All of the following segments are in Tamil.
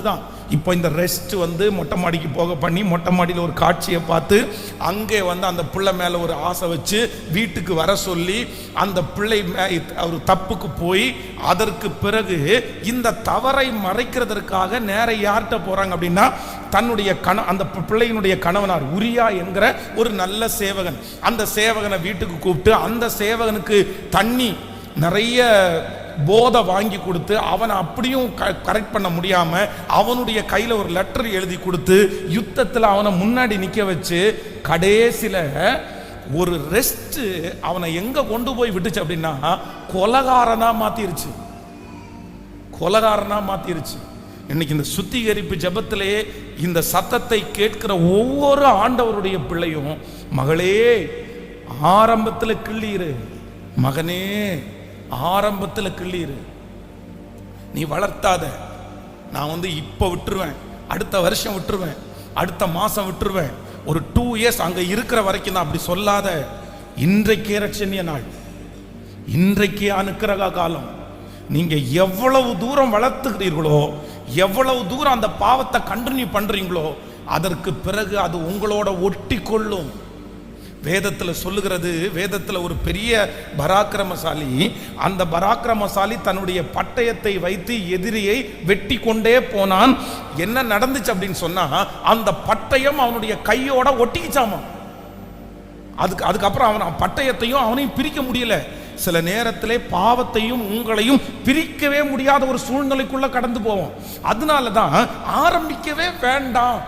அதுதான். இப்போ இந்த ரெஸ்ட் மொட்டை மாடிக்கு போக பண்ணி மொட்டை மாடியில் ஒரு காட்சியை பார்த்து அங்கே அந்த பிள்ளை மேலே ஒரு ஆசை வச்சு வீட்டுக்கு வர சொல்லி அந்த பிள்ளை ஒரு தப்புக்கு போய் அதற்கு பிறகு இந்த தவறை மறைக்கிறதற்காக நேர யார்கிட்ட போறாங்க அப்படின்னா தன்னுடைய அந்த பிள்ளையினுடைய கணவனார் உரியா என்கிற ஒரு நல்ல சேவகன், அந்த சேவகனை வீட்டுக்கு கூப்பிட்டு அந்த சேவகனுக்கு தண்ணி நிறைய போதை வாங்கி கொடுத்து அவனை அப்படியும் கரெக்ட் பண்ண முடியாம அவனுடைய கையில ஒரு லெட்டர் எழுதி கொடுத்து யுத்தத்தில் அவனை முன்னாடி நிக்க வச்சு கடைசியில ஒரு ரெஸ்ட் அவனை எங்க கொண்டு போய் விட்டுச்சு அப்படின்னா கொலகாரனா மாத்திருச்சு. கொலகாரனா மாத்திருச்சு. இன்னைக்கு இந்த சுத்திகரிப்பு ஜெபத்திலே இந்த சத்தத்தை கேட்கிற ஒவ்வொரு ஆண்டவருடைய பிள்ளையும், மகளே ஆரம்பத்தில் கிள்ளிரு, மகனே ஆரம்பத்தில் கிள்ளிரு, நீ வளர்த்தாத, நான் இப்போ விட்டுருவேன், அடுத்த வருஷம் விட்டுருவேன், அடுத்த மாசம் விட்டுருவேன், ஒரு 2 இயர்ஸ் அங்க இருக்கிற வரைக்கும் தான். அப்படி சொல்லாத. இன்றைக்கே ரட்சணிய நாள், இன்றைக்கே அனுக்கிரக காலம். நீங்க எவ்வளவு தூரம் வளர்த்துக்கிறீர்களோ, எவ்வளவு தூரம் அந்த பாவத்தை கண்டினியூ பண்றீங்களோ, அதற்கு பிறகு அது உங்களோட ஒட்டி கொள்ளும். வேதத்தில் சொல்லுகிறது, வேதத்தில் ஒரு பெரிய பராக்கிரமசாலி, அந்த பராக்கிரமசாலி தன்னுடைய பட்டயத்தை வைத்து எதிரியை வெட்டி கொண்டே போனான். என்ன நடந்துச்சு அப்படின்னு சொன்னா, அந்த பட்டயம் அவனுடைய கையோட ஒட்டிக்கிச்சாமா. அதுக்கப்புறம் அவன் பட்டயத்தையும் அவனையும் பிரிக்க முடியல. சில நேரத்திலே பாவத்தையும் உங்களையும் பிரிக்கவே முடியாத ஒரு சூழ்நிலைக்குள்ள கடந்து போவோம். அதனாலதான் ஆரம்பிக்கவே வேண்டாம்,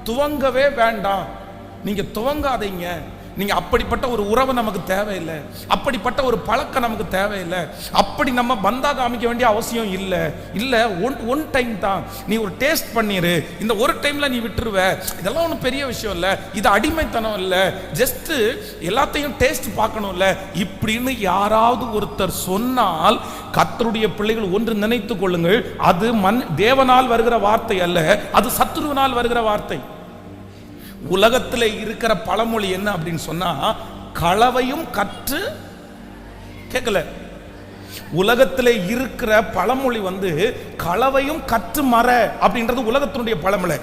துவங்கவே வேண்டாம். நீங்க துவங்காதீங்க. நீங்க அப்படிப்பட்ட ஒரு உறவு நமக்கு தேவையில்லை, அப்படிப்பட்ட ஒரு பழக்கம் நமக்கு தேவையில்லை, அப்படி நம்ம பந்தா காமிக்க வேண்டிய அவசியம் இல்லை. இல்லை, ஒன் டைம் தான், நீ ஒரு டேஸ்ட் பண்ணிரு, இந்த ஒரு டைம்ல நீ விட்டுருவ, இதெல்லாம் ஒன்றும் பெரிய விஷயம் இல்லை, இது அடிமைத்தனம் இல்லை, ஜஸ்ட் எல்லாத்தையும் டேஸ்ட் பார்க்கணும்ல இப்படின்னு யாராவது ஒருத்தர் சொன்னால், கர்த்தருடைய பிள்ளைகள் ஒன்று நினைத்துக் கொள்ளுங்கள், அது தேவனால் வருகிற வார்த்தை அல்ல, அது சத்துருவினால் வருகிற வார்த்தை. உலகத்தில் இருக்கிற பழமொழி என்ன அப்படின்னு சொன்னா, களவையும் கற்று கேட்கல. உலகத்தில் இருக்கிற பழமொழி களவையும் கற்று மற அப்படின்றது உலகத்தினுடைய பழமொழி.